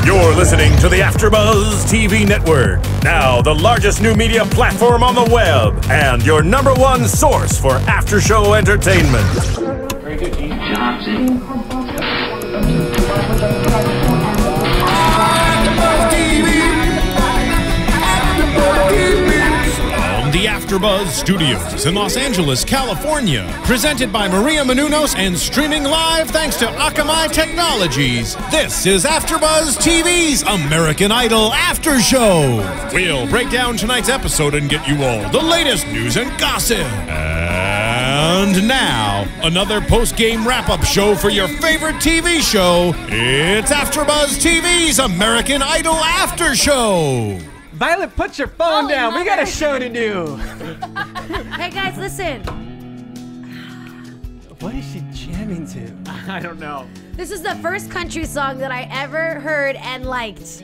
You're listening to the AfterBuzz TV Network, now the largest new media platform on the web, and your #1 source for after-show entertainment. Very good, Gene. From the AfterBuzz Studios in Los Angeles, California, presented by Maria Menounos and streaming live thanks to Akamai Technologies. This is AfterBuzz TV's American Idol After Show. We'll break down tonight's episode and get you all the latest news and gossip. And now, another post-game wrap-up show for your favorite TV show. It's AfterBuzz TV's American Idol After Show. Violet, put your phone down. We got a show to do. Hey guys, listen. What is she jamming to? I don't know. This is the first country song that I ever heard and liked.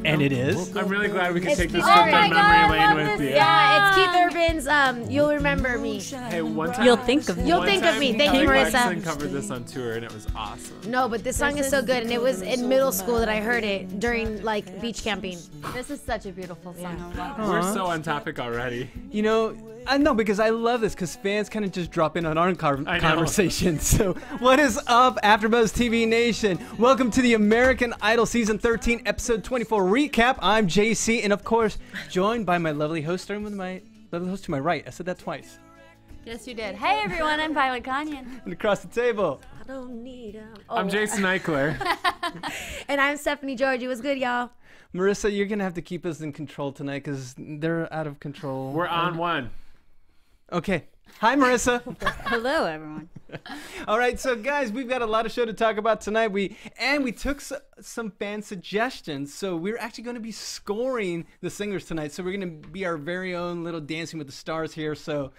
And it is? I'm really glad we can It's take this Keith trip Urban. down memory lane with you. Yeah, it's Keith Urban's You'll Remember Me. Hey, one time You'll think of me. You'll think of me. Thank you, Kelly Marissa. Clarkson covered this on tour and it was awesome. No, but this song is so good, and it was in middle school that I heard it during like beach camping. This is such a beautiful song. We're so on topic already. You know, I know because I love this because fans kind of just drop in on our conversation. So, what is up, AfterBuzz TV Nation? Welcome to the American Idol Season 13, Episode 24 recap. I'm JC, and of course, joined by my lovely host, starting with my lovely host to my right. I said that twice. Yes, you did. Hey, everyone. I'm Violet Kanian. And across the table. I don't need I'm Jason Ikeler. And I'm Stephanie Giorgi. What's good, y'all? Marissa, you're going to have to keep us in control tonight because they're out of control. We're on one. Okay. Hi, Marissa. Hello, everyone. All right, so guys, we've got a lot of show to talk about tonight. We took some fan suggestions, so we're actually going to be scoring the singers tonight. So we're going to be our very own little Dancing with the Stars here. So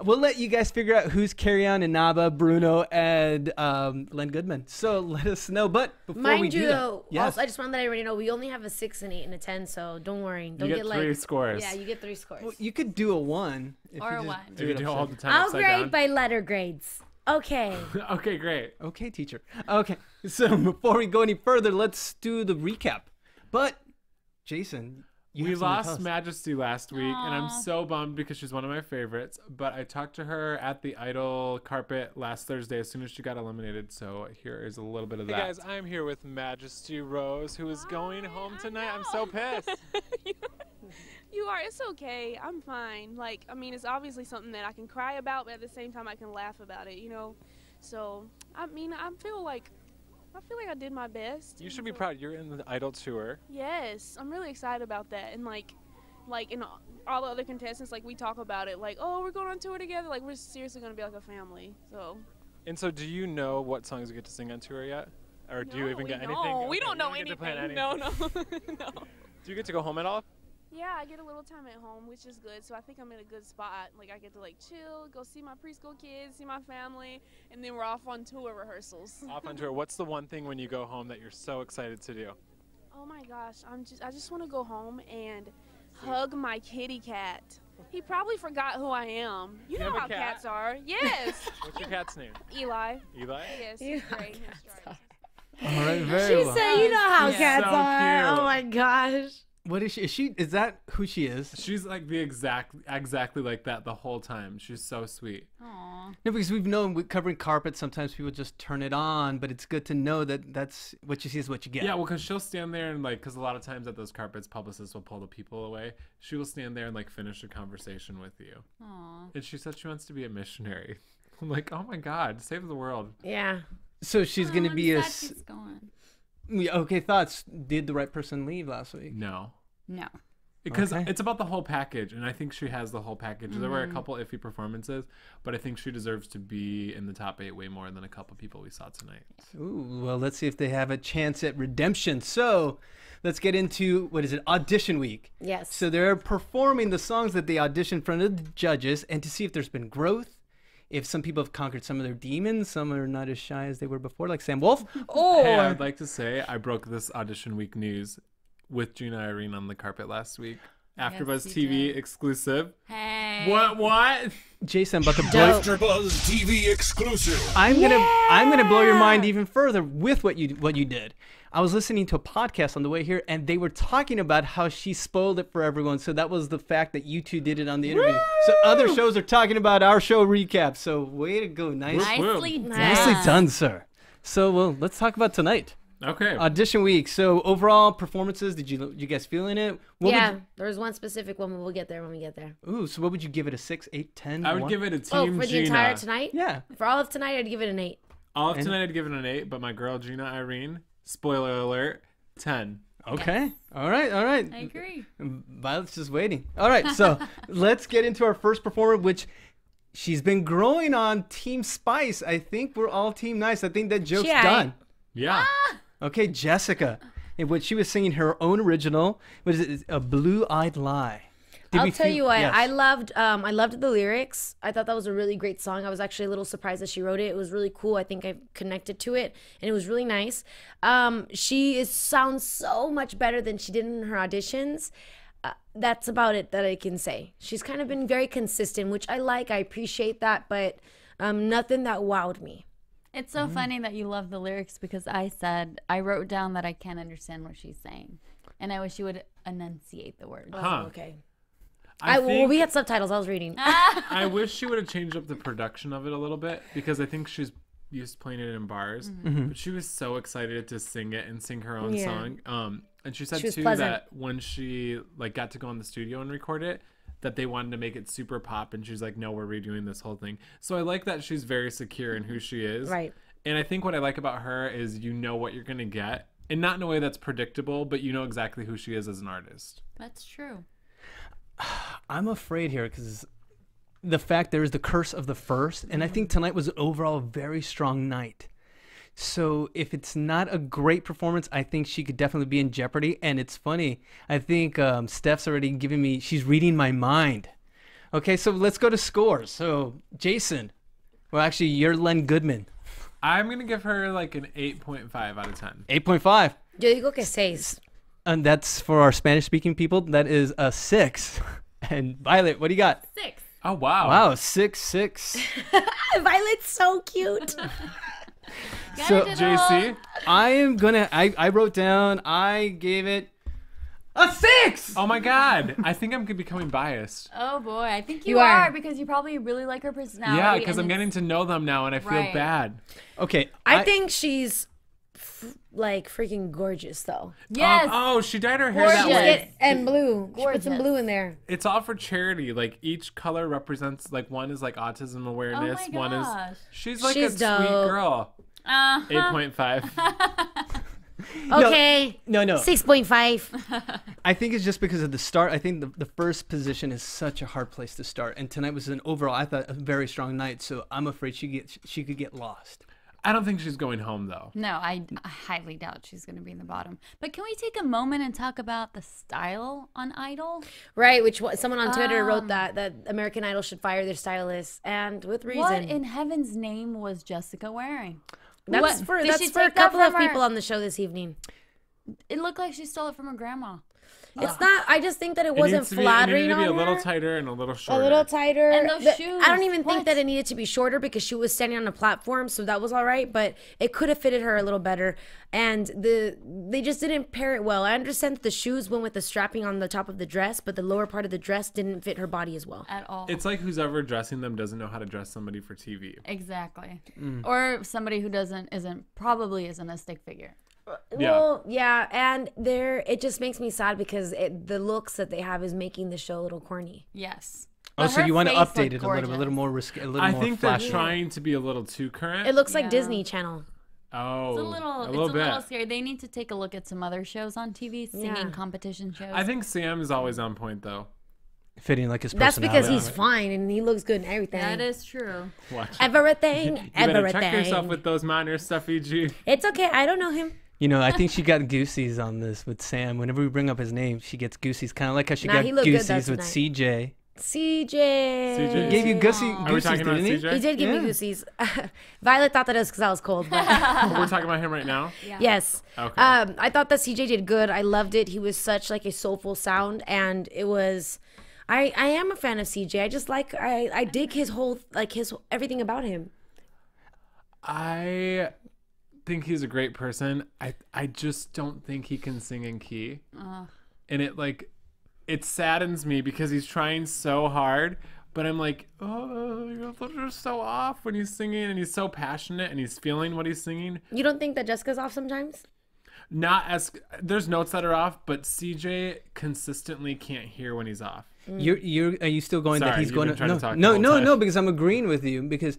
we'll let you guys figure out who's Karian, Inaba, Bruno, and Len Goodman. So let us know. But before we Mind do you, that, though, yes. also, I just want to let everybody know we only have a 6, an 8, and a 10, so don't worry. Don't You get get like 3 scores. Yeah, you get 3 scores. Well, you could do a 1. If Or you a just 1. Do you do all the time I'll upside grade down? by letter grades. Okay. Okay, great. Okay, teacher. Okay, so before we go any further, let's do the recap. But, Jason, you We have something to tell lost us. Majesty last week, and I'm so bummed because she's one of my favorites. But I talked to her at the Idol carpet last Thursday as soon as she got eliminated. So here is a little bit of that. Hey guys, I'm here with Majesty Rose, who is going home tonight. I'm so pissed. You are. It's okay. I'm fine. Like, I mean, it's obviously something that I can cry about, but at the same time, I can laugh about it, you know? So, I mean, I feel like I did my best. You should be proud. You're in the Idol tour. Yes. I'm really excited about that. And, like in all the other contestants, like, we talk about it. Like, oh, we're going on tour together. Like, we're seriously going to be like a family. So. And so do you know what songs you get to sing on tour yet? Or do you even get anything? No, we Okay, don't know you get to plan anything. No, no. No. Do you get to go home at all? Yeah, I get a little time at home, which is good. So I think I'm in a good spot. Like, I get to, like, chill, go see my preschool kids, see my family, and then we're off on tour rehearsals. Off on tour. What's the one thing when you go home that you're so excited to do? Oh my gosh, I just want to go home and hug my kitty cat. He probably forgot who I am. You know have a how cat? cats are. Yes. What's your cat's name? Eli. Eli? Yes, he's great. He's stripes. All right, very She well. said, you know how She's cats so are. cute. Oh my gosh. What is she? Is that who she is? She's like the exactly like that the whole time. She's so sweet. Aww. No, because we've known with covering carpet, sometimes people just turn it on, but it's good to know that that's what you see is what you get. Yeah, well, because she'll stand there and, like, because a lot of times at those carpets, publicists will pull the people away. She will stand there and, like, finish a conversation with you. Aww. And she said she wants to be a missionary. I'm like, oh my God, save the world. Yeah. So she's going to I'm be sad she's gone. Yeah, okay, thoughts. Did the right person leave last week? No. No. Because Okay. it's about the whole package, and I think she has the whole package. There were a couple iffy performances, but I think she deserves to be in the top 8 way more than a couple people we saw tonight. Ooh, well, let's see if they have a chance at redemption. So let's get into, what is it, audition week. Yes. So they're performing the songs that they auditioned in front of the judges, and to see if there's been growth, if some people have conquered some of their demons, some are not as shy as they were before, like Sam Wolf, or... Hey, I would like to say I broke this audition week news with Gina Irene on the carpet last week. AfterBuzz Yes, you TV did. exclusive. Hey. What? Jason, about to blow. AfterBuzz TV exclusive. I'm gonna blow your mind even further with what you did. I was listening to a podcast on the way here, and they were talking about how she spoiled it for everyone. So that was the fact that you two did it on the interview. So other shows are talking about our show recap. So way to go, Nicely done. nicely done, sir. So well, let's talk about tonight. Okay. Audition week. So overall performances, did you guys feeling it? Yeah, there was one specific one, but we'll get there when we get there. Ooh, so what would you give it? A 6, 8, 10? I would 1? give it a Oh, team for the Gina. entire tonight? Yeah. For all of tonight, I'd give it an 8. All of tonight I'd give it an 8, but my girl Gina Irene, spoiler alert, 10. Okay. All right. All right. I agree. Violet's just waiting. All right. So let's get into our first performer, which she's been growing on Team Spice. I think we're all Team Nice. I think that joke's done. Yeah. Okay, Jessica, in which she was singing her own original. What is it? A Blue-Eyed Lie. I'll tell you what, Yes. I loved the lyrics. I thought that was a really great song. I was actually a little surprised that she wrote it. It was really cool. I think I connected to it, and it was really nice. She sounds so much better than she did in her auditions. That's about it that I can say. She's kind of been very consistent, which I like. I appreciate that, but nothing that wowed me. It's so funny that you love the lyrics because I wrote down that I can't understand what she's saying. And I wish you would enunciate the words. Huh. Oh, okay. I We had subtitles. I was reading. I wish she would have changed up the production of it a little bit because I think she's used to playing it in bars. But she was so excited to sing it and sing her own song. And she said She was too pleasant. that when she got to go in the studio and record it, that they wanted to make it super pop, and she's like, no, we're redoing this whole thing. So I like that she's very secure in who she is. Right. And I think what I like about her is you know what you're gonna get, and not in a way that's predictable, but you know exactly who she is as an artist. That's true. I'm afraid here because the fact there is the curse of the first, and I think tonight was overall a very strong night. So if it's not a great performance, I think she could definitely be in jeopardy. And it's funny, I think Steph's already giving me, she's reading my mind. Okay, so let's go to scores. So Jason, well actually you're Len Goodman. I'm gonna give her like an 8.5 out of 10. 8.5. Yo digo que 6. And that's for our Spanish speaking people. That is a 6. And Violet, what do you got? 6. Oh wow. Wow, 6. Violet's so cute. So JC. I am gonna. I wrote down. I gave it a 6. Oh my God. I think I'm becoming biased. Oh boy, I think You you are. are because you probably really like her personality. Yeah, because and I'm getting to know them now, and I feel Right. bad. Okay. I think she's like freaking gorgeous though. Yes. Oh, she dyed her hair that Gorgeous. way. And blue. She put some Gorgeous. blue in there. It's all for charity. Like each color represents like one is like autism awareness. Oh my one is gosh. she's like She's a dope. sweet girl. 8.5. Okay. No. 6.5. I think it's just because of the start. I think the first position is such a hard place to start, and tonight was an overall, I thought, a very strong night. So I'm afraid she could get lost. I don't think she's going home though. No, I highly doubt she's going to be in the bottom. But can we take a moment and talk about the style on Idol? Right, someone on Twitter wrote that American Idol should fire their stylists, and with reason. What in heaven's name was Jessica wearing? That's What- for did that's she for a take that couple of from her- people on the show this evening. It looked like she stole it from her grandma. It's not. I just think that it It wasn't needs to be, flattering it needed to be a on little her. tighter and a little A shorter. little tighter. And those shoes, I don't even think what? that it needed to be shorter because she was standing on a platform, so that was all right. But it could have fitted her a little better, and they just didn't pair it well. I understand that the shoes went with the strapping on the top of the dress, but the lower part of the dress didn't fit her body as well. At all. It's like who's ever dressing them doesn't know how to dress somebody for TV. Exactly. Or somebody who probably isn't a stick figure. Yeah. Well, yeah, and it just makes me sad because the looks that they have is making the show a little corny. Yes. Oh, But so her you want to face update looked it a little gorgeous. more risky, a little I more think flashy. they're trying to be a little too current. It looks like Yeah. Disney Channel. Oh, It's a little scary. They need to take a look at some other shows on TV, singing Yeah. competition shows. I think Sam is always on point though. Fitting like his That's personality. because he's fine and he looks good in everything. that is true. Watch. Everything, You better everything. check yourself with those minors, Steffi G. It's okay. I don't know him. You know, I think she got goosies on this with Sam. Whenever we bring up his name, she gets goosies. Kind of like how she Nah, got he looked good goosies though with tonight. CJ. CJ. He gave you goosies, Are we talking about didn't he? CJ? He did give me goosies. Violet thought that it was because I was cold. But We're talking about him right now? Yeah. yes. Okay. I thought that CJ did good. I loved it. He was such like a soulful sound, and it was. I am a fan of CJ. I just like I dig his whole everything about him. I think he's a great person. I just don't think he can sing in key. And it saddens me because he's trying so hard, but I'm like, oh, you're so off when he's singing, and he's so passionate and he's feeling what he's singing. You don't think that Jessica's off sometimes? Not as there's notes that are off, but CJ consistently can't hear when he's off. Are you still going Sorry, that he's you've going been trying to talk the no whole no time. no because I'm agreeing with you because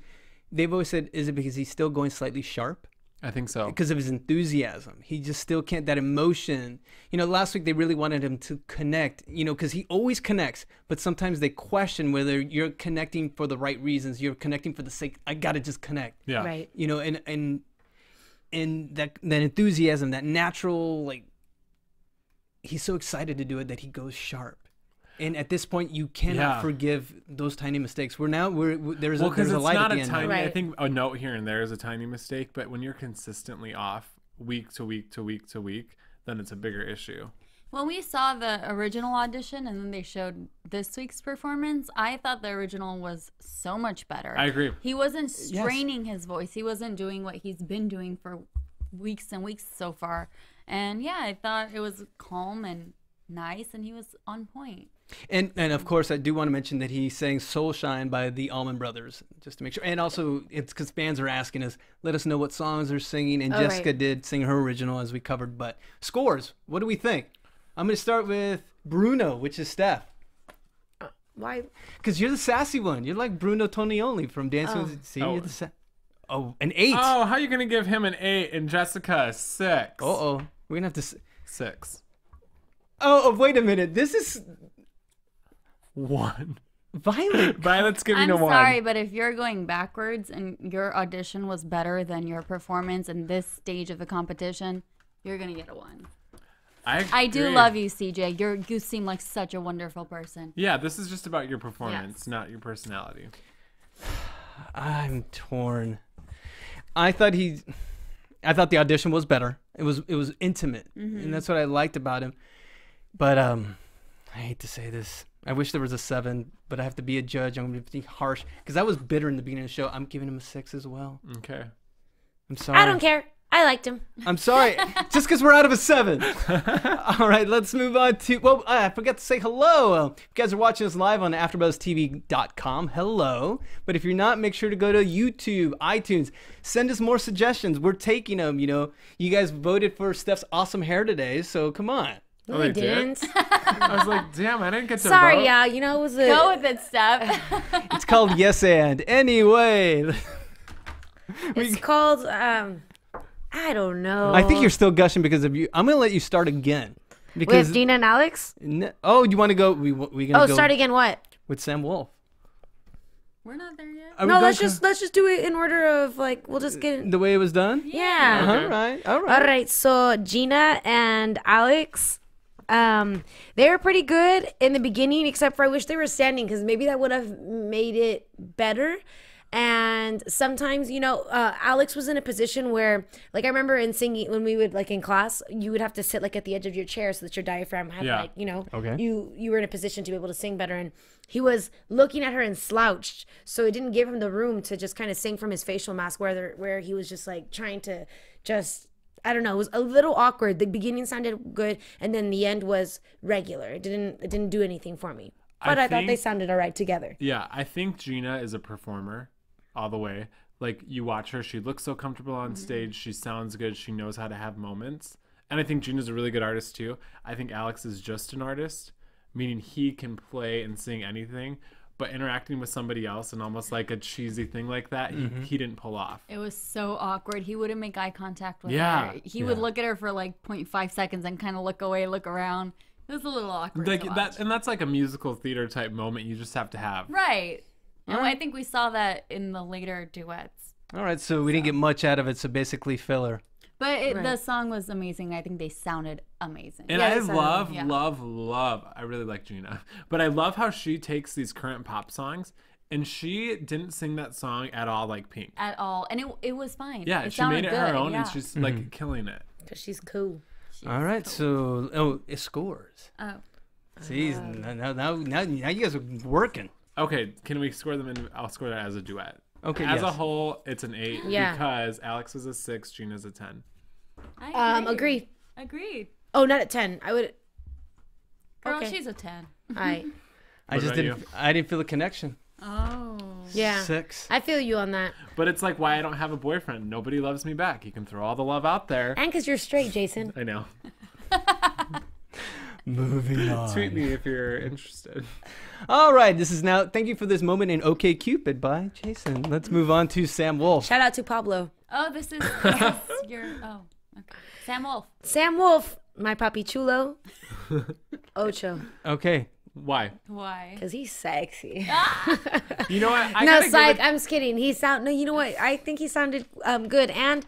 they've always said, is it because he's still going slightly sharp? I think so. Because of his enthusiasm. He just still can't, that emotion. You know, last week they really wanted him to connect, you know, because he always connects, but sometimes they question whether you're connecting for the right reasons. You're connecting for the sake, I got to just connect. Yeah. Right. You know, and that enthusiasm, that natural, like, he's so excited to do it that he goes sharp. And at this point, you cannot forgive those tiny mistakes. There's there's a light at the end. Tiny, Right. I think a note here and there is a tiny mistake, but when you're consistently off week to week to week to week, then it's a bigger issue. When we saw the original audition and then they showed this week's performance, I thought the original was so much better. I agree. He wasn't straining his voice. He wasn't doing what he's been doing for weeks and weeks so far. And yeah, I thought it was calm and nice, and he was on point. And of course, I do want to mention that he sang Soul Shine by the Allman Brothers, just to make sure. And also, it's because fans are asking us, let us know what songs they're singing. And Jessica did sing her original, as we covered. But scores, what do we think? I'm going to start with Bruno, which is Steph. Why? Because you're the sassy one. You're like Bruno Tonioli from Dancing with... See, you're the an 8. Oh, how are you going to give him an 8 and Jessica a 6? Uh-oh. We're going to have to... 6. Oh, wait a minute. This is... 1. Violet's giving I'm a 1. sorry, but if you're going backwards and your audition was better than your performance in this stage of the competition, you're going to get a 1. I do agree. love you, CJ. You seem like such a wonderful person. Yeah, this is just about your performance, not your personality. I'm torn. I thought the audition was better. It was intimate, and that's what I liked about him. But I hate to say this. I wish there was a 7, but I have to be a judge. I'm going to be harsh because I was bitter in the beginning of the show. I'm giving him a 6 as well. Okay. I'm sorry. I don't care. I liked him. I'm sorry. Just because we're out of a 7. All right, let's move on to... Well, I forgot to say hello. If you guys are watching us live on AfterBuzzTV.com, hello. But if you're not, make sure to go to YouTube, iTunes. Send us more suggestions. We're taking them, you know. You guys voted for Steph's awesome hair today, so come on. No, Oh, I they did? didn't. I was like, damn, I didn't get to Sorry, vote. yeah. You know, it was a... Go with it, Steph. It's called Yes And. Anyway. It's called... I don't know. I think you're still gushing because of you. I'm going to let you start again. Because With Gina and Alex? Oh, you want to go? We gonna go Start again what? with Sam Wolf. We're not there yet. Are we No, going let's just do it in order of like we'll just get the way it was done. yeah. Okay. All right. All right. So Gina and Alex, they were pretty good in the beginning, except for I wish they were standing because maybe that would have made it better. And sometimes, you know, Alex was in a position where, like, I remember in singing when we would, like, in class, you would have to sit, like, at the edge of your chair so that your diaphragm had, like, you know, you were in a position to be able to sing better. And he was looking at her and slouched, so it didn't give him the room to just kind of sing from his facial mask where he was just, like, trying to just... I don't know. It was a little awkward. The beginning sounded good, and then the end was regular. It didn't do anything for me. But I thought they sounded all right together. Yeah, I think Gina is a performer all the way. Like, you watch her, she looks so comfortable on stage. She sounds good. She knows how to have moments. And I think Gina's a really good artist too. I think Alex is just an artist, meaning he can play and sing anything. But interacting with somebody else and almost like a cheesy thing like that, he didn't pull off. It was so awkward. He wouldn't make eye contact with Yeah. her. He would look at her for like 0.5 seconds and kind of look away, look around. It was a little awkward Like to watch. that, and that's like a musical theater type moment you just have to have. Right. And I think we saw that in the later duets. All right, so we didn't get much out of it, so basically filler. But the song was amazing. I think they sounded amazing. And I love. I really like Gina, but I love how she takes these current pop songs, and she didn't sing that song at all like Pink. At all, and it was fine. Yeah, she made it her own, and she's like killing it. Cause she's cool. All right, so it scores. Oh, see, now you guys are working. Okay, can we score them in? I'll score that as a duet. Okay, as a whole, it's an 8 Yeah. because Alex is a 6, Gina's a 10. Agreed. Agreed. Oh, not at 10. I would. Girl, Okay. she's a 10. I didn't feel the connection. Oh. Yeah. 6. I feel you on that. But it's like why I don't have a boyfriend. Nobody loves me back. You can throw all the love out there. And because you're straight, Jason. I know. Moving on. Tweet me if you're interested. All right, this is now. Thank you for this moment in OK Cupid by Jason. Let's move on to Sam Wolf. Shout out to Pablo. Oh, this is your. Oh, okay. Sam Wolf. Sam Wolf, my papi chulo. Ocho. Okay. Why? Why? Because he's sexy. You know what? No, psych. I'm just kidding. No, you know what? I think he sounded good. And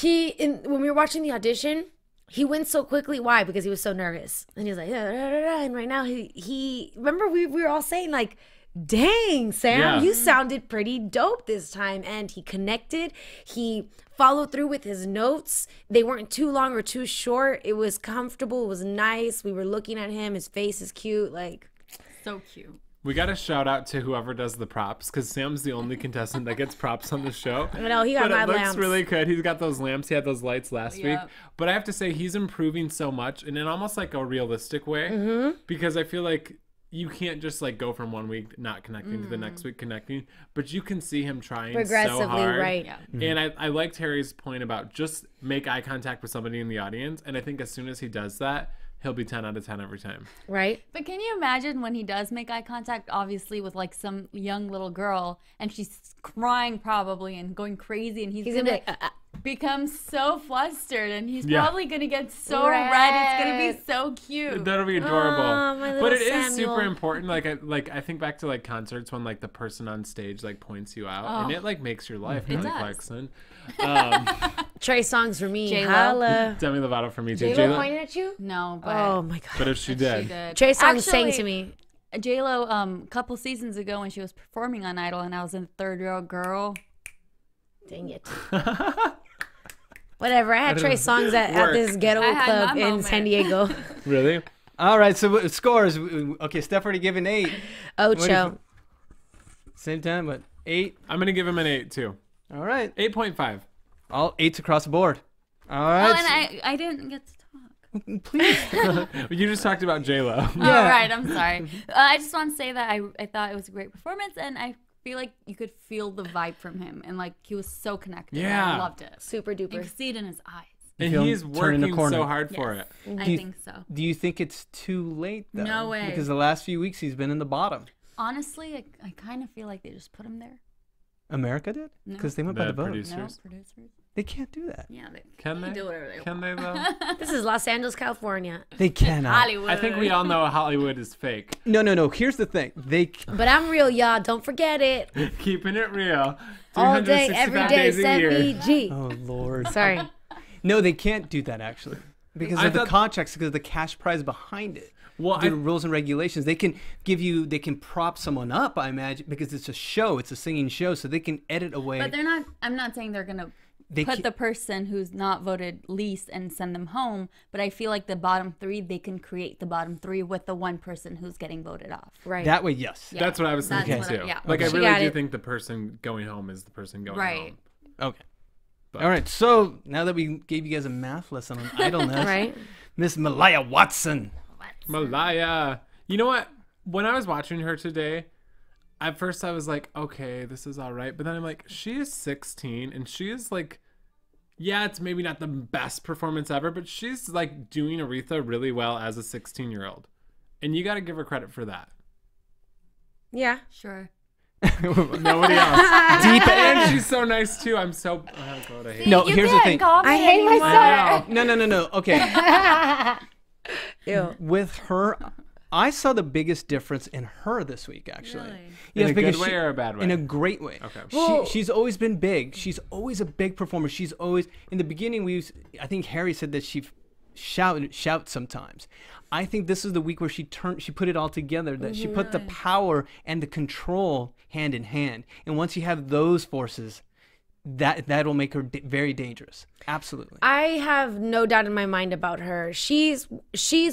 when we were watching the audition, he went so quickly. Why? Because he was so nervous. And he was like, and right now he remember we were all saying like, dang, Sam, you sounded pretty dope this time. And he connected. He followed through with his notes. They weren't too long or too short. It was comfortable. It was nice. We were looking at him. His face is cute. Like, so cute. We got to shout out to whoever does the props because Sam's the only contestant that gets props on the show. I know, he got my lamps. But it looks lamps. really good. He's got those lamps. He had those lights last week. But I have to say he's improving so much and in almost like a realistic way because I feel like you can't just like go from one week not connecting to the next week connecting, but you can see him trying progressively, so hard. right? Yeah. And I liked Harry's point about just make eye contact with somebody in the audience. And I think as soon as he does that, he'll be 10 out of 10 every time. Right. But can you imagine when he does make eye contact, obviously with like some young little girl, and she's crying probably and going crazy, and he's gonna be like, become so flustered, and he's Yeah. probably gonna get so red. It's gonna be so cute. That'll be adorable. my But it little is super Samuel. important. I think back to like concerts when like the person on stage like points you out, and it like makes your life. Kelly does. Clarkson. Trey songs for me. J-Lo. Holla. Demi Lovato for me too. J-Lo J-Lo. pointing at you? No, but Oh my god. But if she did, she did. Trey songs sang Actually, to me. J-Lo, a couple seasons ago when she was performing on Idol, and I was in third row, girl. Dang it. Whatever. I had Trey songs at Work. this ghetto I had club my in moment. San Diego. really? All right, so scores. Okay, Steph already given 8. Ocho. Same time, but 8. I'm gonna give him an 8 too. All right. 8.5. All 8s across the board. All Oh, right. and I didn't get to talk. Please. You just talked about J-Lo. Yeah. Oh, right. I'm sorry. I just want to say that I thought it was a great performance, and I feel like you could feel the vibe from him, and like he was so connected. Yeah. I loved it. Super You duper. could see it in his eyes. And feel he's him turning the working corner. so hard for it. I Do you- think so. Do you think it's too late, though? No way. Because the last few weeks he's been in the bottom. Honestly, I kind of feel like they just put him there. America did? No. Because they went by The the vote. producers. No, Producers. producers. They can't do that. Yeah, they Can they? do whatever they Can want. they though? This is Los Angeles, California. They cannot. Hollywood. I think we all know Hollywood is fake. No. Here's the thing. But I'm real, y'all. Don't forget it. Keeping it real. All day, 365 every day, days a year. 7BG. Oh, Lord. Sorry. No, they can't do that, actually. Because I of the thought- contracts, because of the cash prize behind it. Well, The rules and regulations. They can prop someone up, I imagine, because it's a show. It's a singing show, so they can edit away. But they're not. I'm not saying they're gonna They put can't- the person who's not voted least and send them home. But I feel like the bottom 3, they can create the bottom 3 with the one person who's getting voted off. Right. That way, yes. Yeah. That's what I was That's thinking what I- too. yeah. Like I She really got do it. think the person going home is the person going Right. home. Okay. But- All right. So now that we gave you guys a math lesson on idleness, Right. Miss Malia Watson. Malaya. You know what? When I was watching her today, at first I was like, okay, this is all right. But then I'm like, she is 16 and she is like, yeah, it's maybe not the best performance ever, but she's like doing Aretha really well as a 16-year-old. And you got to give her credit for that. Yeah. Sure. Nobody else. Deep And she's so nice too. I'm so, oh God, I hate No, You here's the can't thing. call me I hate anymore. myself. No. Okay. Ew. With her, I saw the biggest difference in her this week, actually. Really? Yes, In a because good way or a bad way? In a great way. Okay. She's always been big. She's always a big performer. She's always in the beginning. I think Harry said that she shouts sometimes. I think this is the week where she put it all together. That she put the power and the control hand in hand. And once you have those forces, that will make her very dangerous. Absolutely. I have no doubt in my mind about her. She's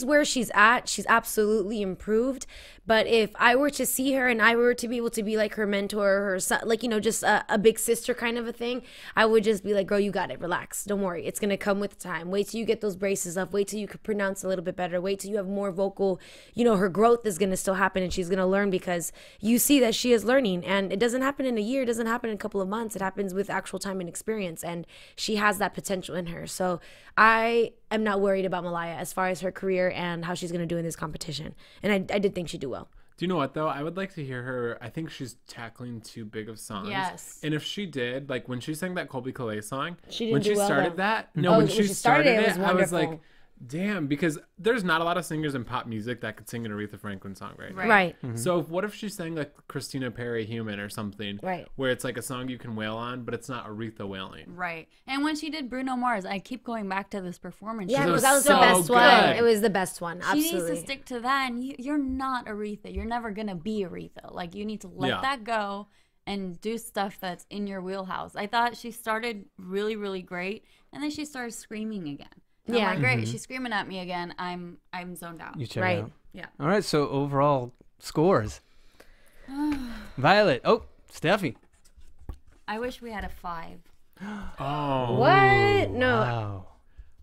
where she's at. She's absolutely improved. But if I were to see her and I were to be able to be like her mentor, her son, like, you know, just a big sister kind of a thing, I would just be like, girl, you got it. Relax. Don't worry. It's going to come with time. Wait till you get those braces up. Wait till you can pronounce a little bit better. Wait till you have more vocal, you know, her growth is going to still happen and she's going to learn because you see that she is learning. And it doesn't happen in a year. It doesn't happen in a couple of months. It happens with actual time and experience. And she has that potential in her. So I am not worried about Malaya as far as her career and how she's going to do in this competition. And I did think she'd do well. Do you know what, though? I would like to hear her. I think she's tackling too big of songs. Yes. And if she did, like when she sang that Colby Calais song, She didn't when do she well, started though. that, no, when she started it, was I was like, wonderful. damn, because there's not a lot of singers in pop music that could sing an Aretha Franklin song, right? Right. So what if she sang like Christina Perri Human or something, Right. where it's like a song you can wail on, but it's not Aretha wailing. Right. And when she did Bruno Mars, I keep going back to this performance. Yeah, It because was that was so the best one. good. It was the best one. She Absolutely. needs to stick to that, and you're not Aretha. You're never gonna be Aretha. Like, you need to let that go and do stuff that's in your wheelhouse. I thought she started really, really great, and then she started screaming again. And Yeah. I'm like, great. She's screaming at me again. I'm zoned out. You check Right. it out. Yeah. All right. So overall scores. Violet. Oh, Steffi. I wish we had a 5. Oh. What? No. Wow.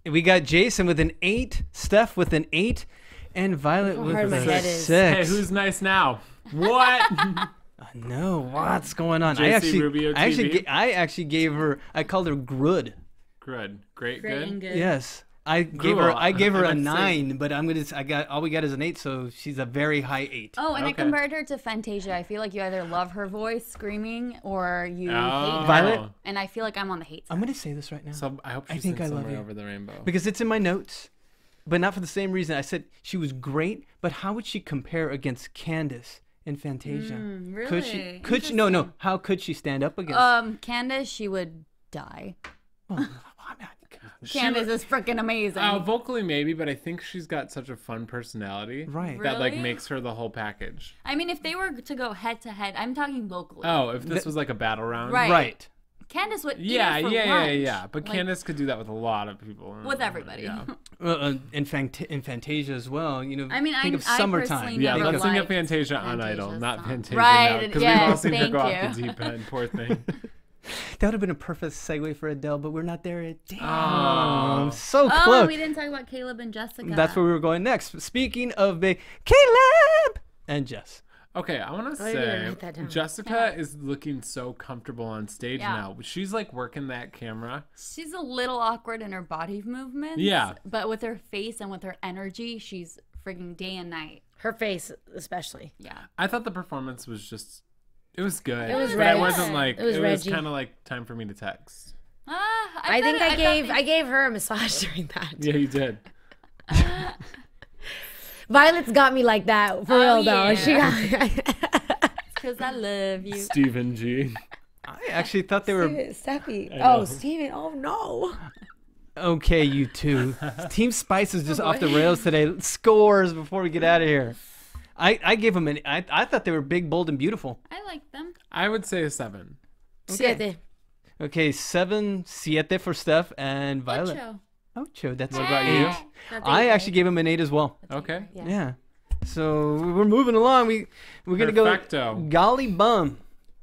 We got Jason with an 8, Steph with an 8, and Violet with hard my a head is. 6. Hey, who's nice now? What? No, what's going on? JC Rubio TV? I actually gave her. I called her Grud. Good. Great. Great Good. and good. Yes, I gave Gruel. her. I gave her I a meant to say- 9, but all we got is an 8, so she's a very high 8. Oh, and I Okay. compared her to Fantasia. I feel like you either love her voice screaming or you hate her. Violet? And I feel like I'm on the hate side. I'm gonna say this right now So I hope she think sings I love Somewhere you. Over the Rainbow. because it's in my notes, but not for the same reason. I said she was great, but how would she compare against Candace in Fantasia? really? Could she? Could she? No. Interesting. How could she stand up against? Candace, she would die. I'm not- Candace is freaking amazing. Vocally maybe, but I think she's got such a fun personality Right. that like Really? makes her the whole package. I mean, if they were to go head to head, I'm talking locally. Oh, if this was like a battle round. Right. Right. Candace would eat Yeah, her for yeah, lunch. yeah. But Like, Candace could do that with a lot of people. with everybody. Yeah. Well, in Fantasia as well. You know. I mean, think of I summertime. personally Yeah, never let's sing liked of Fantasia on Fantasia's Idol, not song. Fantasia Right, because yes, we've all seen her thank go off you. the deep end. Poor thing. That would have been a perfect segue for Adele, but we're not there yet. Damn. Oh. So Oh, close. we didn't talk about Caleb and Jessica. That's where we were going next. Speaking of big Caleb and Jess. Okay, I want to I didn't say write that down. Jessica is looking so comfortable on stage Yeah. now. She's like working that camera. She's a little awkward in her body movements. Yeah. But with her face and with her energy, she's freaking day and night. Her face, especially. Yeah. I thought the performance was just, it was good. It was but Reg. it wasn't like, It was Reggie. kind of like time for me to text. I think I gave her a massage during that. Yeah, you did. Violet's got me like that for real though. yeah. She got Because I love you. Stephen G. I actually thought they were Steffi. know. Oh, Steven. Oh no. okay. You two. Team Spice is just off the rails today. Scores before we get out of here. I gave them I thought they were big, bold, and beautiful. I like them. I would say a 7. Siete. Okay, 7, 7 for Steph and Violet. Ocho. Ocho. That's What about you? That's I eight. actually gave him an 8 as well. Okay. Yeah. So we're moving along. We're gonna Perfecto. go Golly Bum.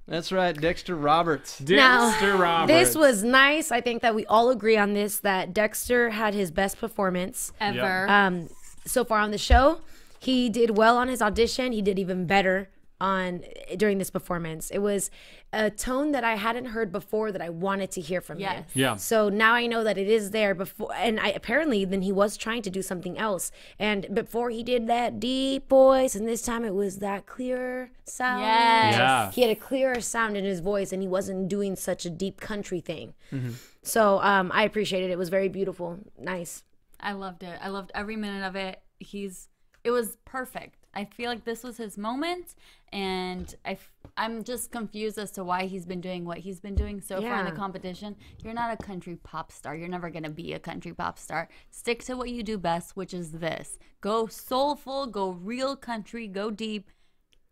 That's right, Dexter Roberts. Dexter Roberts. This was nice. I think that we all agree on this, that Dexter had his best performance Ever. so far on the show. He did well on his audition. He did even better during this performance. It was a tone that I hadn't heard before that I wanted to hear from him. Yes. Yeah. So now I know that it is there before, and apparently then he was trying to do something else. And before he did that deep voice, and this time it was that clearer sound. Yes. Yeah. He had a clearer sound in his voice, and he wasn't doing such a deep country thing. So I appreciated it. It was very beautiful, nice. I loved it. I loved every minute of it. It was perfect. I feel like this was his moment, and I'm just confused as to why he's been doing what he's been doing so far in the competition. You're not a country pop star. You're never going to be a country pop star. Stick to what you do best, which is this. Go soulful, go real country, go deep,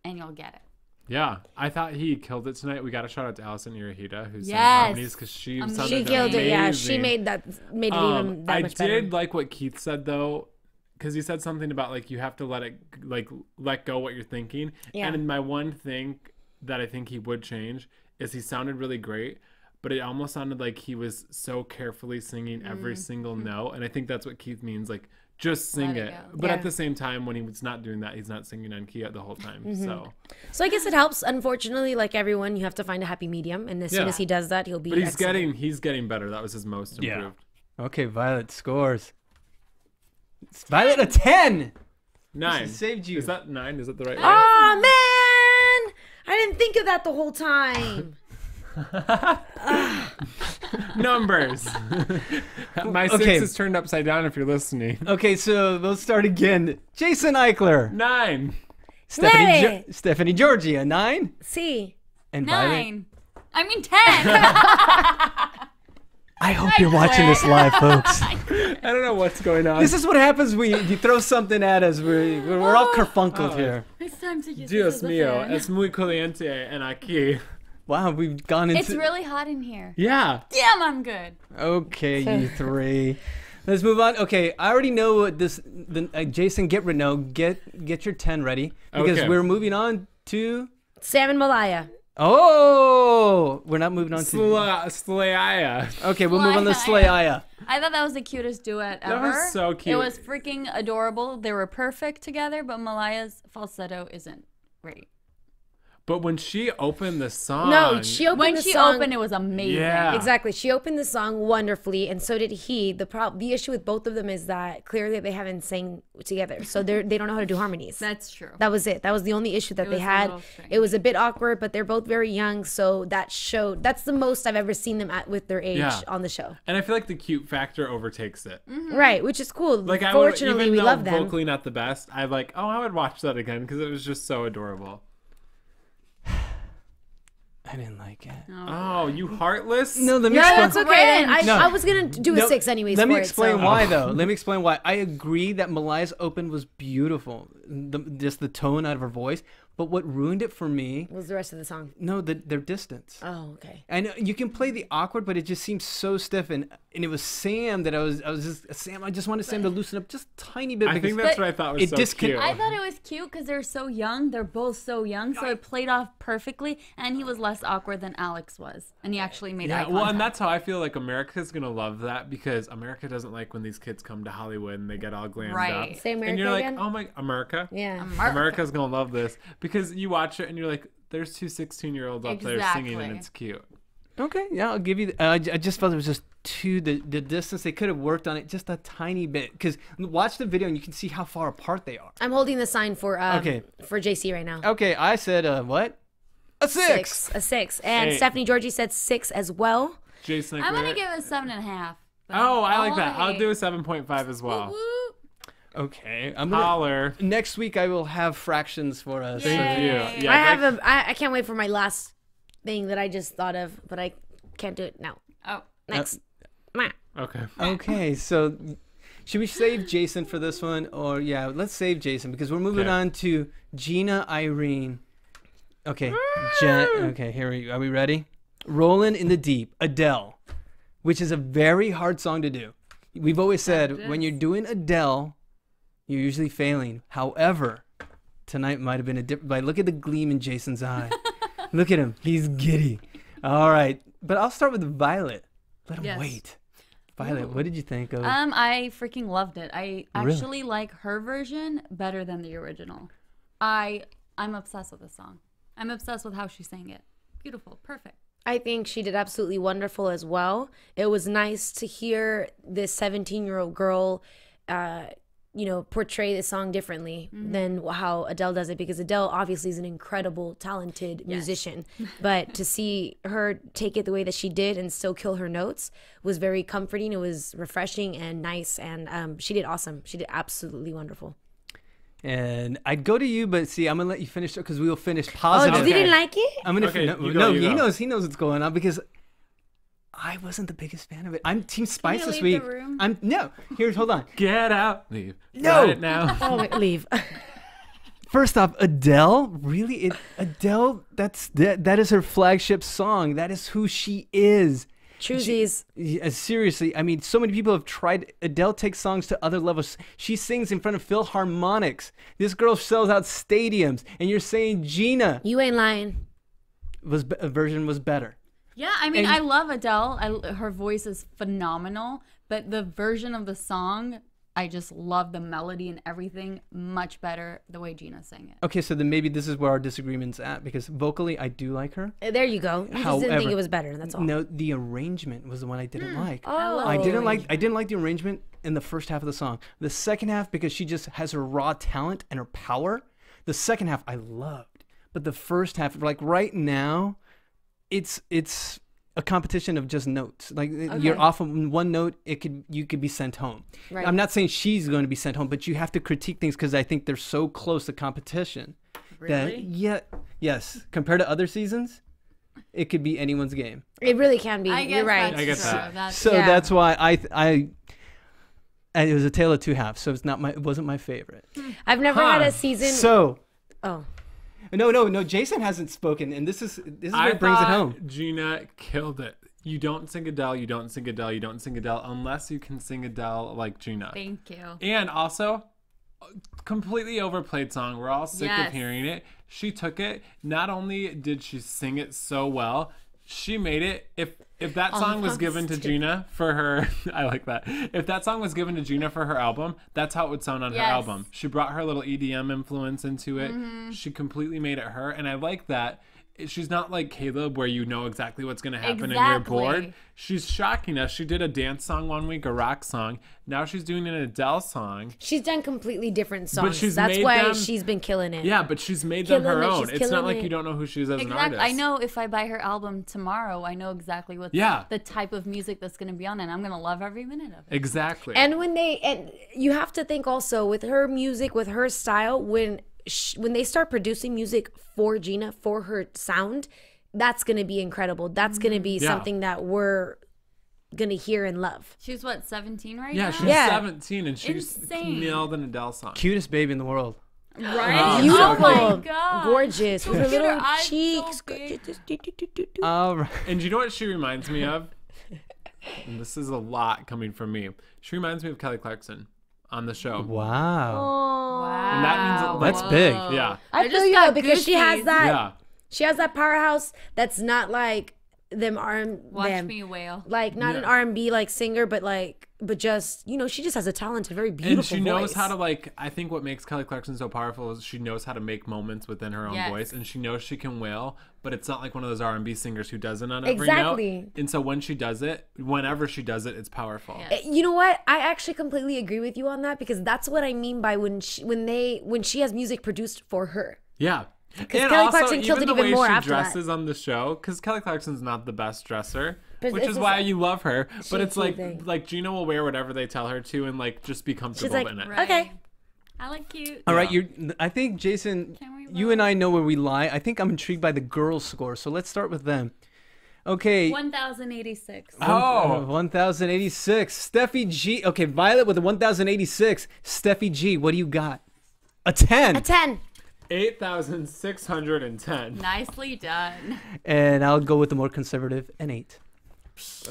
and you'll get it. Yeah, I thought he killed it tonight. We got to shout out to Allison Irahita, who sang harmonies, because she sounded She killed amazing. it, yeah. She made it even that much better. I did like what Keith said, though, because he said something about, like, you have to let go what you're thinking. Yeah. And my one thing that I think he would change is he sounded really great, but it almost sounded like he was so carefully singing every single note. And I think that's what Keith means, like, just sing it. But at the same time, when he was not doing that, he's not singing on key the whole time. So I guess it helps. Unfortunately, like everyone, you have to find a happy medium. And as soon as he does that, he'll be excellent. He's getting better. That was his most improved. Okay, Violet scores. Violet, a 10. 9. Saved you. Is that 9? Is that the right way? Oh, man. I didn't think of that the whole time. Numbers. My 6 is turned upside down if you're listening. Okay, so let's start again. Jason Ikeler. 9. Stephanie Giorgi, a 9. C. And 9. I mean 10. I hope you're watching this live, folks. I don't know what's going on. This is what happens when you throw something at us. We're all kerfunkled here. It's time to use Dios mío, es muy caliente en aquí. Wow, we've gone into... It's really hot in here. Yeah. Damn, I'm good. Okay, you three. Let's move on. Okay, I already know what this... Jason, get your 10 ready. Because we're moving on to... Sam and Malaya. Oh! We're not moving on to... Slayaya. Okay, we'll move on to Slayaya. I thought that was the cutest duet ever. That was so cute. It was freaking adorable. They were perfect together, but Malaya's falsetto isn't great. But when she opened the song... No, she opened the song... it was amazing. Yeah. Exactly. She opened the song wonderfully, and so did he. The issue with both of them is that clearly they haven't sang together, so they don't know how to do harmonies. That's true. That was it. That was the only issue that they had. It was a bit awkward, but they're both very young, so that showed... That's the most I've ever seen them at with their age on the show. And I feel like the cute factor overtakes it. Mm-hmm. Right, which is cool. Like, Fortunately, we love them. Vocally not the best, I would watch that again because it was just so adorable. I didn't like it. Oh, you heartless? No, let me explain. That's okay. I was going to do a 6 anyways. Let me explain why, though. Let me explain why. I agree that Malaya's open was beautiful. Just the tone out of her voice. But what ruined it for me was the rest of the song. No, their distance. Oh, okay. And you can play the awkward, but it just seems so stiff. And it was Sam that I just wanted Sam to loosen up just a tiny bit. I think that's what I thought was so cute. I thought it was cute because they're so young. They're both so young, so it played off perfectly. And he was less awkward than Alex was, and he actually made eye contact. Well, and that's how I feel like America's gonna love that because America doesn't like when these kids come to Hollywood and they get all glammed up. Say America and you're like, again? oh my, America. Yeah, America's gonna love this because you watch it and you're like, there's 2 16-year-olds up there singing and it's cute. Okay, yeah, I'll give you. I just felt it was just too the distance. They could have worked on it just a tiny bit because watch the video and you can see how far apart they are. I'm holding the sign for JC right now. Okay, I said what? A 6. A 6. And Stephanie Giorgi said 6 as well. Jason, I'm gonna give it 7.5. Oh, I like that. I'll do a 7.5 as well. Okay, next week I will have fractions for us. Thank you. Yeah, I can't wait for my last thing that I just thought of, but I can't do it now. Oh, next. Okay. Okay, so should we save Jason for this one, or let's save Jason because we're moving on to Gina Irene. Okay, okay, here we go. Are we ready? Rollin' in the Deep, Adele, which is a very hard song to do. We've always said when you're doing Adele, you're usually failing. However, tonight might have been a different. Look at the gleam in Jason's eye. Look at him. He's giddy. All right. But I'll start with Violet. Let him wait. Violet, what did you think of? I freaking loved it. I actually like her version better than the original. I'm obsessed with the song. I'm obsessed with how she sang it. Beautiful. Perfect. I think she did absolutely wonderful as well. It was nice to hear this 17-year-old girl portray the song differently than how Adele does it, because Adele obviously is an incredible, talented musician. But to see her take it the way that she did and still kill her notes was very comforting. It was refreshing and nice, and she did awesome. She did absolutely wonderful. And I'd go to you, but see, I'm gonna let you finish because we will finish positive. Oh, you didn't like it? I'm gonna Okay, you no. go. He knows what's going on because I wasn't the biggest fan of it. I'm Team Spice this leave week. the room? Hold on. Get out, leave. No. Right now. Oh, wait, leave. First off, Adele, really? Adele, that is her flagship song. That is who she is. Choosies. Seriously, I mean, so many people have tried. Adele takes songs to other levels. She sings in front of Philharmonics. This girl sells out stadiums, and you're saying Gina You ain't lying. version was better. Yeah, I mean, And- I love Adele. Her voice is phenomenal, but the version of the song, I just love the melody and everything much better the way Gina sang it. Okay, so then maybe this is where our disagreement's at because vocally I do like her. There you go. You just didn't think it was better. That's all. No, the arrangement was the one I didn't like. Oh. I didn't like the arrangement in the first half of the song. The second half, because she just has her raw talent and her power. The second half I loved, but the first half, like right now, it's a competition of just notes. Like you're off on one note, you could be sent home. Right. I'm not saying she's going to be sent home, but you have to critique things because I think they're so close to competition. Really? Yes, compared to other seasons, it could be anyone's game. It really can be. I guess You're right. that's I get true. that. That's So Yeah. that's why and it was a tale of two halves. So it wasn't my favorite. I've never had a season. So Oh. no. Jason hasn't spoken, and this is where it brings it thought home. Gina killed it. You don't sing Adele, you don't sing Adele, you don't sing Adele unless you can sing Adele like Gina. Thank you. And also, completely overplayed song. We're all sick Yes. of hearing it. She took it. Not only did she sing it so well, she made it. If that song was given to Gina for her, I like that. If that song was given to Gina for her album, that's how it would sound on her Yes. album. She brought her little EDM influence into it. She completely made it her, and I like that. She's not like Caleb where you know exactly what's going to happen and you're bored. Exactly. She's shocking us. She did a dance song one week, a rock song. Now she's doing an Adele song. She's done completely different songs. she's That's made why them- she's been killing it. Yeah, but she's made them Killing her it, own. she's It's not killing like it. you don't know who she is as an Exactly. artist. I know if I buy her album tomorrow, I know exactly what the type of music that's going to be on, and I'm going to love every minute of it. Exactly. And and you have to think also with her music, with her style, when they start producing music for Gina, for her sound, that's going to be incredible. That's going to be something that we're going to hear and love. She's what, 17 right yeah, now? she's Yeah. 17 and she's Insane. nailed an Adele song. Cutest baby in the world. Right? Beautiful. Oh my God. Gorgeous. With her Look at little her eyes, so cheeks. big. All right. And you know what she reminds me of? And this is a lot coming from me. She reminds me of Kelly Clarkson on the show. Wow. And that means That's big. Yeah. I I feel just you got because she has goosies. that. Yeah. She has that powerhouse that's not like Watch me wail. like not an R&B like singer, but just she just has a talented, very beautiful And she knows voice. how to I think what makes Kelly Clarkson so powerful is she knows how to make moments within her own Yes. voice, and she knows she can wail, but it's not like one of those R&B singers who does it on every Exactly. note. And so when she does it, whenever she does it, it's powerful. Yeah. You know what? I actually completely agree with you on that because that's what I mean by when she has music produced for her. Yeah. Because And Kelly also, Clarkson killed it the even way more she after that. dresses on the show, because Kelly Clarkson's not the best dresser, But which it's is just why like- you love her. But it's thing. like Gina will wear whatever they tell her to and just be comfortable like, in it. Right. Okay. I like cute. All right, I think Jason, Can we you and I know where we lie. I think I'm intrigued by the girls' score, so let's start with them. Okay. 1,086. Oh. 1,086. Steffi G. Okay, Violet with a 1,086. Steffi G, what do you got? A 10. A 10. 8,610. Nicely done. And I'll go with the more conservative, an 8.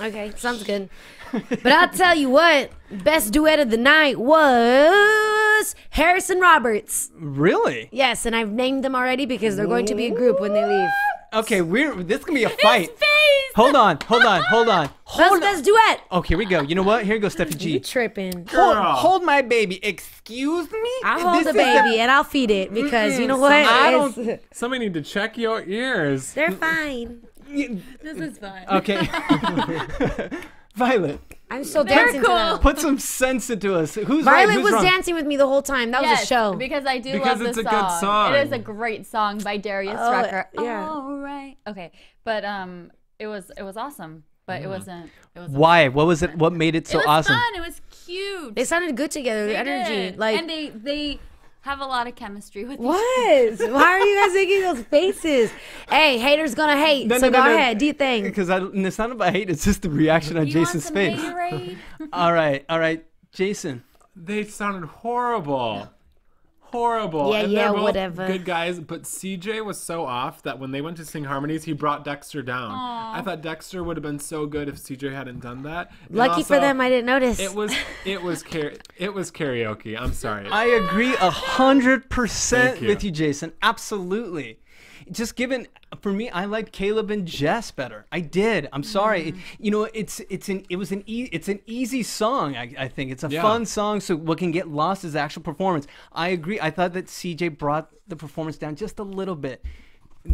Okay, sounds good. But I'll tell you what, best duet of the night was Harrison Roberts. Really? Yes, and I've named them already because they're going to be a group when they leave. Okay, this is gonna be a fight. Face! Hold on. Best duet. Okay, here we go. You know what? Here goes Steffi You G. tripping. Hold my baby. Excuse me? I'll hold This the is baby and I'll feed it because you know what? Somebody need to check your ears. They're fine. This is fun. Okay. Violet, I'm still dancing to them. put some sense into us. Who's right? Violet Who's was wrong? dancing with me the whole time. That was a show. Because I do Because love it's this a good song. It is a great song by Darius Rucker. yeah. All right. Okay. But it was awesome. But it wasn't Why? What was it? What made it so it was awesome? fun. It was cute. They sounded good together. The They energy, did. like and they have a lot of chemistry with What? Why are you guys making those faces? Hey, haters gonna hate. So go ahead, do your thing. Because it's not about hate. It's just the reaction on Jason's face. All right, Jason. They sounded horrible. Horrible. Yeah, and yeah, they're both whatever. Good guys, but CJ was so off that when they went to sing harmonies, he brought Dexter down. Aww. I thought Dexter would have been so good if CJ hadn't done that. And Lucky also, for them, I didn't notice. It was karaoke. I'm sorry. I agree 100% with you, Jason. Absolutely. Just given, for me, I liked Caleb and Jess better. I did. I'm sorry. You know, it's an easy song. I think it's a fun song. So what can get lost is actual performance. I agree. I thought that CJ brought the performance down just a little bit.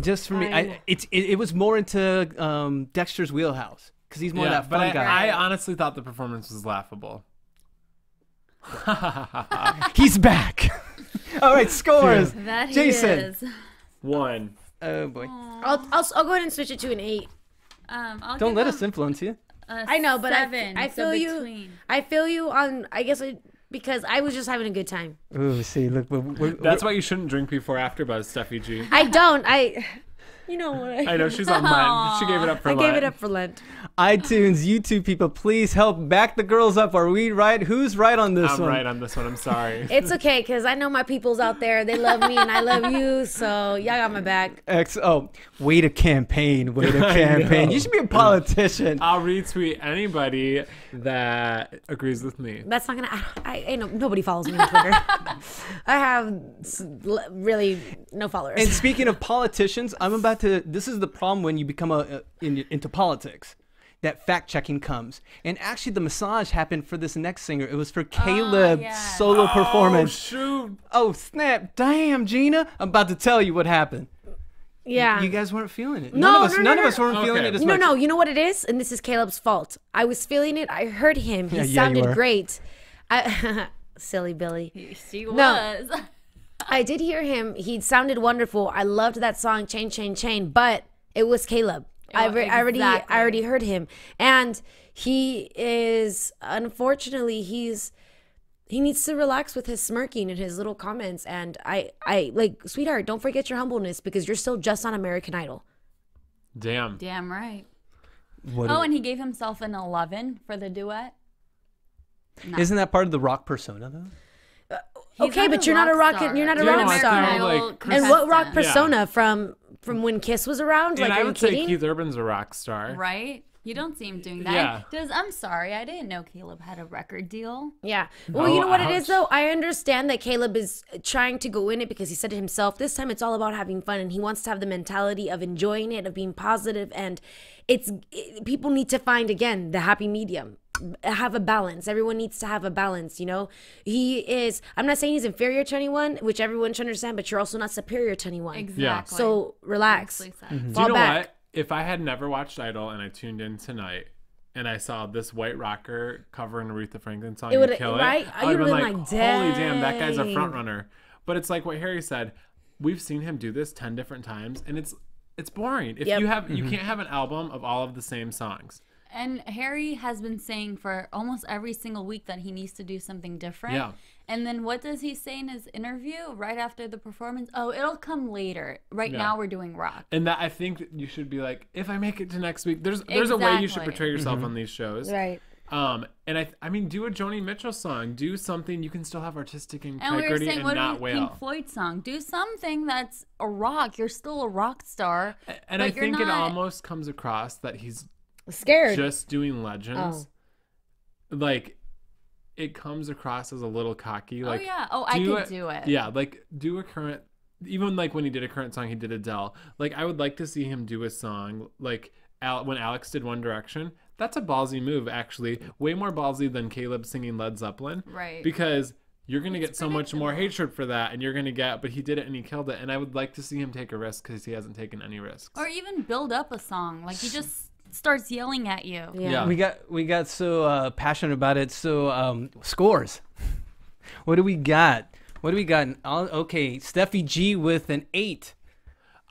Just for me, it was more into Dexter's wheelhouse because he's more that fun guy. I honestly thought the performance was laughable. He's back. All right, scores. That he Jason. is. 1. Oh boy. I'll go ahead and switch it to an 8. Don't let us influence you. I know, but 7, I feel you. between. I feel you on. I guess because I was just having a good time. Ooh, see, look. That's why you shouldn't drink before AfterBuzz, Steffi G. I don't. You know what? I know she's on mine. She gave it up for Lent. I gave it up for Lent. iTunes, YouTube people, please help back the girls up. Are we right? Who's right on this one? I'm right on this one. I'm sorry. It's okay, because I know my people's out there. They love me and I love you, so y'all got my back. Way to campaign. Way to campaign. You should be a politician. I'll retweet anybody that agrees with me. That's not gonna. Nobody follows me on Twitter. I have really no followers. And speaking of politicians, this is the problem when you become into politics. That fact-checking comes. And actually, the massage happened for this next singer. It was for Caleb's solo performance. Shoot. Oh, snap. Damn, Gina. I'm about to tell you what happened. Yeah. You guys weren't feeling it. None of us weren't feeling it as much. No, you know what it is? And this is Caleb's fault. I was feeling it. I heard him. He Yeah, sounded you were. great. Silly Billy. She was. I did hear him. He sounded wonderful. I loved that song, Chain, Chain, Chain, but it was Caleb. I already heard him. And he is, unfortunately, he needs to relax with his smirking and his little comments. And I like, sweetheart, don't forget your humbleness because you're still just on American Idol. Damn. Damn right. And he gave himself an 11 for the duet. No. Isn't that part of the rock persona, though? Okay, but you're not a rock. You're not a rock star. And what rock persona from when Kiss was around? And like, I would say Keith Urban's a rock star, right? You don't see him doing that. Yeah. I'm sorry, I didn't know Caleb had a record deal. Yeah. Well, you know what it is, though? I understand that Caleb is trying to go in it because he said it himself. This time it's all about having fun, and he wants to have the mentality of enjoying it, of being positive, and people need to find, again, the happy medium. Have a balance. Everyone needs to have a balance, you know? I'm not saying he's inferior to anyone, which everyone should understand, but you're also not superior to anyone. Exactly. Yeah. So relax. Do you know what? If I had never watched Idol and I tuned in tonight and I saw this white rocker cover an Aretha Franklin song and kill it, I would have been like, holy damn, that guy's a front runner. But it's like what Harry said. We've seen him do this 10 different times, and it's boring. If you can't have an album of all of the same songs. And Harry has been saying for almost every single week that he needs to do something different. Yeah. And then what does he say in his interview right after the performance? Oh, it'll come later. Right now we're doing rock. And that I think that you should be like, if I make it to next week, there's a way you should portray yourself on these shows. Right. And I mean, do a Joni Mitchell song. Do something you can still have artistic integrity and, we were saying, and not wail. Pink Floyd song. Do something that's a rock. You're still a rock star. And I think it almost comes across that he's scared just doing Legends. Like, it comes across as a little cocky. Like, I could do it. Yeah, like do a current. Even like when he did a current song, he did Adele. Like, I would like to see him do a song like when Alex did One Direction. That's a ballsy move, actually. Way more ballsy than Caleb singing Led Zeppelin. Right. Because you're going to get so much more hatred for that, and you're going to get, but he did it and he killed it. And I would like to see him take a risk because he hasn't taken any risks. Or even build up a song. Like, he just starts yelling at you. Yeah. We got so passionate about it. So scores. What do we got? Okay, Steffi G with an 8.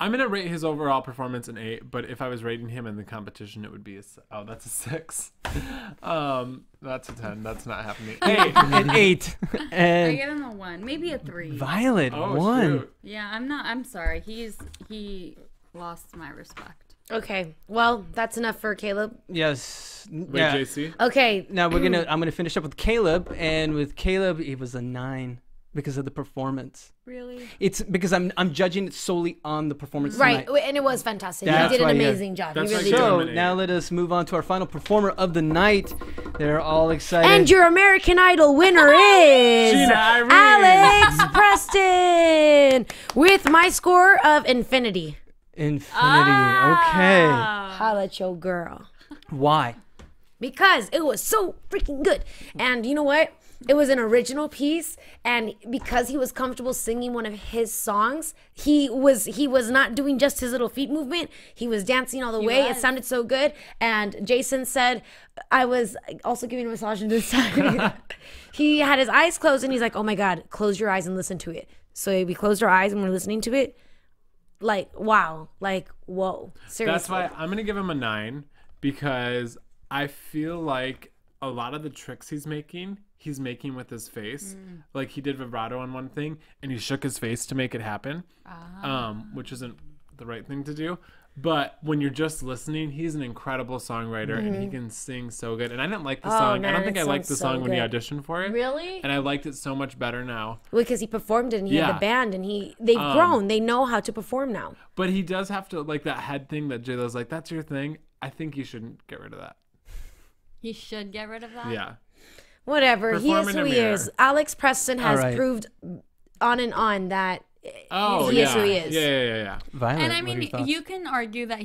I'm gonna rate his overall performance an 8, but if I was rating him in the competition, it would be that's a 6. That's a 10. That's not happening. 8. An 8. And I give him a 1, maybe a 3. Violet, 1. Shoot. Yeah, I'm sorry. He lost my respect. Okay, well, that's enough for Caleb. Yes. Wait, Yeah. JC. Okay. Now I'm gonna finish up with Caleb, and with Caleb it was a 9 because of the performance. Really? It's because I'm judging it solely on the performance Right, tonight. and it was fantastic. That's He did why, an yeah. amazing job. He That's why really you did. give him So an 8. now let us move on to our final performer of the night. They're all excited. And your American Idol winner is Gina Irene. Alex Preston with my score of infinity. Infinity. Okay. Holla at your girl. Why? Because it was so freaking good. And you know what? It was an original piece, and because he was comfortable singing one of his songs, he was not doing just his little feet movement. He was dancing all the way. It sounded so good. And Jason said, I was also giving a massage to this side. He had his eyes closed, and he's like, oh my God, close your eyes and listen to it. So we closed our eyes and we're listening to it. Like, wow. Like, whoa. Seriously. That's why I'm gonna give him a 9 because I feel like a lot of the tricks he's making with his face. Like he did vibrato on one thing and he shook his face to make it happen, which isn't the right thing to do. But when you're just listening, he's an incredible songwriter and he can sing so good. And I didn't like the song. man, I don't think it I liked the sounds so song when he good. auditioned for it. Really? And I liked it so much better now. Because he performed it and he had Yeah. the band and they've grown. They know how to perform now. But he does have to, like that head thing that J-Lo's like, that's your thing. I think you shouldn't get rid of that. He should get rid of that? Yeah. Whatever. He Perform is in who a he mirror. is. Alex Preston has All right. proved on and on that Oh, he yeah. is who he is. Yeah. Violet, And I what are mean, your thoughts? you can argue that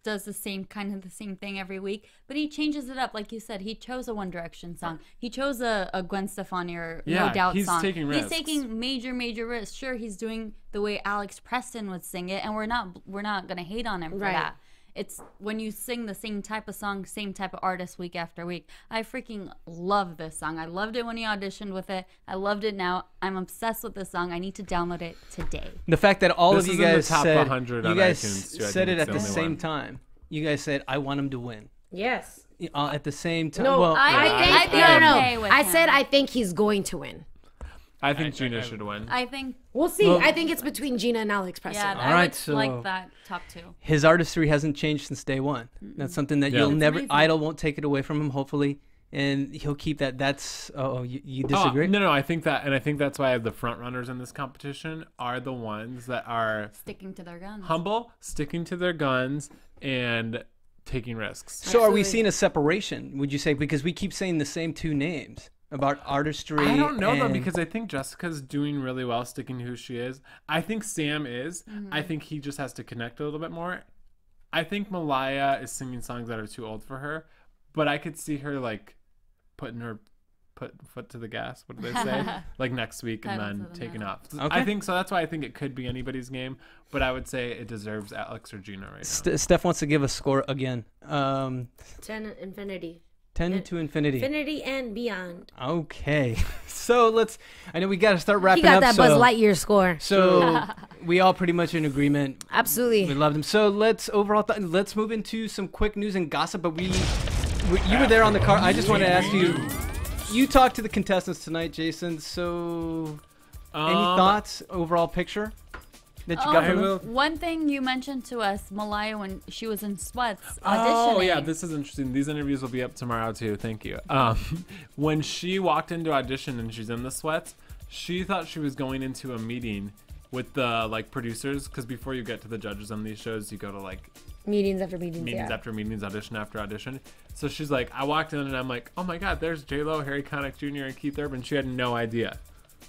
does the same thing every week, but he changes it up. Like you said, he chose a One Direction song. He chose a Gwen Stefani or Yeah, No Doubt he's song. taking risks. He's taking major risks. Sure, he's doing the way Alex Preston would sing it, and we're not gonna hate on him for Right. that. It's when you sing the same type of song, same type of artist week after week. I freaking love this song. I loved it when he auditioned with it. I loved it now. I'm obsessed with this song. I need to download it today. The fact that all This of you is in the guys top said 100 you on guys iTunes, too. I said think it it's at the the only same one. time. You guys said I want him to win. Yes. At the same time. No, well, I'd be okay with I him. said I think he's going to win. I think Gina should win. I think, We'll see. Well- I think it's between Gina and Alex Preston. yeah, All I right, would so- like that top 2. his artistry hasn't changed since day one. That's something that Yeah. you'll It's never. amazing. Idol won't take it away from him. Hopefully, and he'll keep that. That's. Oh, you disagree? No, I think that's why the front runners in this competition are the ones that are Sticking to their guns. humble, sticking to their guns, and taking risks. So are we Absolutely. seeing a separation? Would you say because we keep saying the same 2 names about artistry? I don't know though and- because I think Jessica's doing really well sticking to who she is. I think Sam is. Mm-hmm. I think he just has to connect a little bit more. I think Malaya is singing songs that are too old for her, but I could see her like put foot to the gas. What do they say? Like next week and Pedal then to the taking metal. off. Okay. I think so. That's why I think it could be anybody's game, but I would say it deserves Alex or Gina right now. Steph wants to give a score again. 10 infinity. 10 to infinity. Infinity and beyond. Okay. So I know we got to start He wrapping got up. that Buzz Lightyear score. So we all pretty much in agreement. We Absolutely. loved him. So let's move into some quick news and gossip. But you were there on the car. I just want to ask you. You talked to the contestants tonight, Jason. So any thoughts? Overall picture that you got from them? One thing you mentioned to us, Malaya, when she was in sweats auditioning. Oh yeah, this is interesting. These interviews will be up tomorrow too. Thank you. When she walked into audition and she's in the sweats, she thought she was going into a meeting with the producers, because before you get to the judges on these shows, you go to Meetings after meetings. meetings yeah. after meetings, audition after audition. So she's like, I walked in and I'm like, oh my God, there's J-Lo, Harry Connick Jr., and Keith Urban. She had no idea.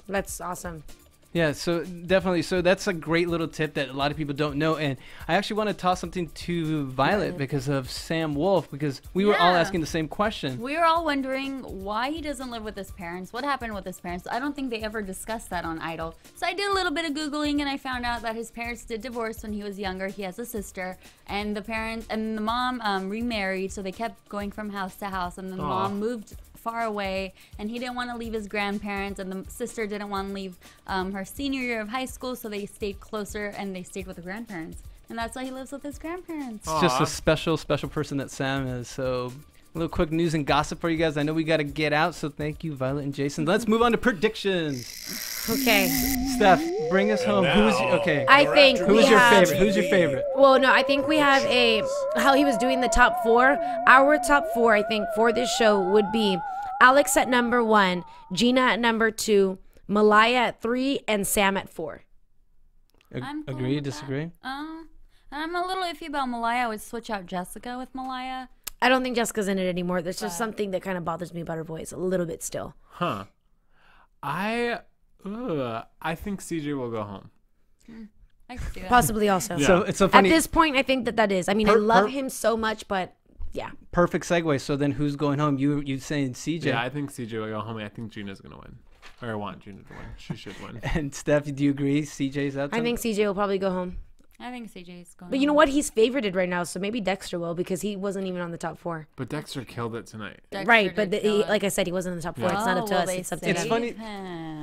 That's awesome. Yeah, so definitely. So that's a great little tip that a lot of people don't know. And I actually want to toss something to Violet because of Sam Wolf, because we were all Yeah. asking the same question. We were all wondering why he doesn't live with his parents. What happened with his parents? I don't think they ever discussed that on Idol. So I did a little bit of Googling and I found out that his parents did divorce when he was younger. He has a sister, and the mom remarried, so they kept going from house to house, and the mom moved far away, and he didn't want to leave his grandparents, and the sister didn't want to leave her senior year of high school, so they stayed closer and they stayed with the grandparents. And that's why he lives with his grandparents. It's just a special, special person that Sam is. So a little quick news and gossip for you guys. I know we got to get out, so thank you, Violet and Jason. Let's move on to predictions. Okay. Steph, bring us home. I think Who's your favorite? Who's your favorite? Well, no, I think we have how he was doing the top 4. Our top 4, I think, for this show would be Alex at number 1, Gina at number 2, Malaya at 3, and Sam at 4. Agree, disagree? I'm a little iffy about Malaya. I would switch out Jessica with Malaya. I don't think Jessica's in it anymore. There's just something that kind of bothers me about her voice a little bit still. Huh. I think CJ will go home. I could see that. Possibly also. Yeah. So it's so funny. At this point, I think that is. I mean, I love him so much, but yeah. Perfect segue. So then who's going home? You saying CJ? Yeah, I think CJ will go home. I think Gina's going to win. Or I want Gina to win. She should win. And Steph, do you agree? CJ's out? I think CJ will probably go home. I think CJ's going. But you know what? He's favorited right now, so maybe Dexter will because he wasn't even on the top 4. But Dexter killed it tonight. Right, but like I said, he wasn't in the top 4. It's not up to us. It's up to It's them. funny.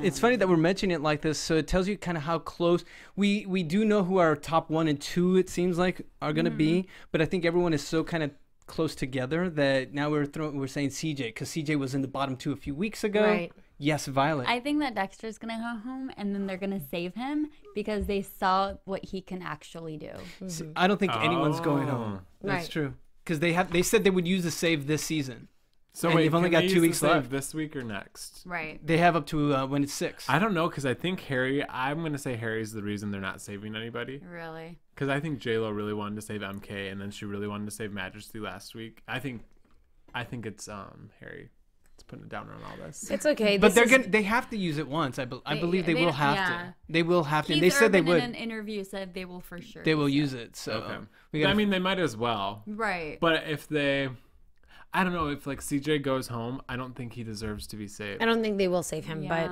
It's funny that we're mentioning it like this, so it tells you kind of how close we do know who our top 1 and 2. It seems like are going to be, but I think everyone is so kind of close together that now we're saying CJ because CJ was in the bottom 2 a few weeks ago. Right. Yes, Violet. I think that Dexter's going to go home, and then they're going to save him because they saw what he can actually do. See, I don't think anyone's going home. That's Right. true. Because they said they would use the save this season. So And wait, you've only can got they 2 use weeks the save left. this week or next? Right. They have up to when it's 6. I don't know because I think I'm going to say Harry's the reason they're not saving anybody. Really? Because I think J-Lo really wanted to save MK and then she really wanted to save Majesty last week. I think it's Harry. It's putting it down on all this. It's okay. But they have to use it once. I believe they will have to. They will have to. Keith And they said they Urban would. in an interview said they will for sure. They will use it. So Okay. I mean, they might as well. Right. But I don't know if like CJ goes home, I don't think he deserves to be saved. I don't think they will save him, but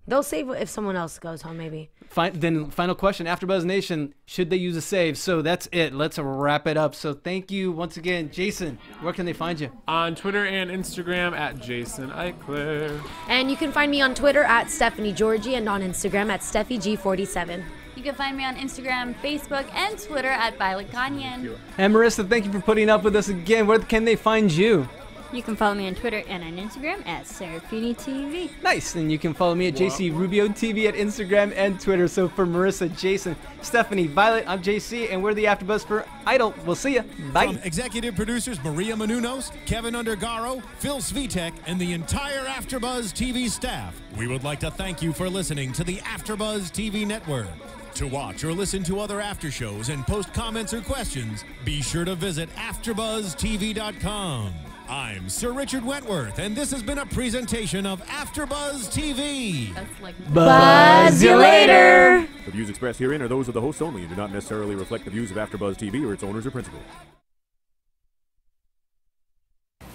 they'll save if someone else goes home, maybe. Then final question, AfterBuzz Nation, should they use a save? So that's it. Let's wrap it up. So thank you once again, Jason. Where can they find you? On Twitter and Instagram at Jason Ikeler. And you can find me on Twitter at Stephanie Giorgi and on Instagram at SteffiG47. You can find me on Instagram, Facebook, and Twitter at Violet Kanian. And Marissa, thank you for putting up with us again. Where can they find you? You can follow me on Twitter and on Instagram at Serafini TV. Nice. And you can follow me at JC Rubio TV at Instagram and Twitter. So for Marissa, Jason, Stephanie, Violet, I'm JC, and we're the AfterBuzz for Idol. We'll see ya. Bye. From executive producers Maria Menounos, Kevin Undergaro, Phil Svitek, and the entire AfterBuzz TV staff, we would like to thank you for listening to the AfterBuzz TV network. To watch or listen to other after shows and post comments or questions, be sure to visit AfterBuzzTV.com. I'm Sir Richard Wentworth, and this has been a presentation of AfterBuzz TV. That's like Buzz you later. The views expressed herein are those of the hosts only and do not necessarily reflect the views of AfterBuzz TV or its owners or principals.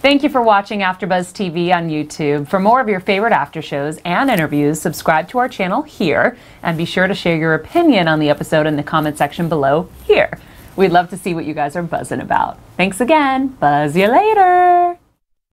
Thank you for watching AfterBuzz TV on YouTube. For more of your favorite after shows and interviews, subscribe to our channel here, and be sure to share your opinion on the episode in the comment section below here. We'd love to see what you guys are buzzing about. Thanks again. Buzz you later.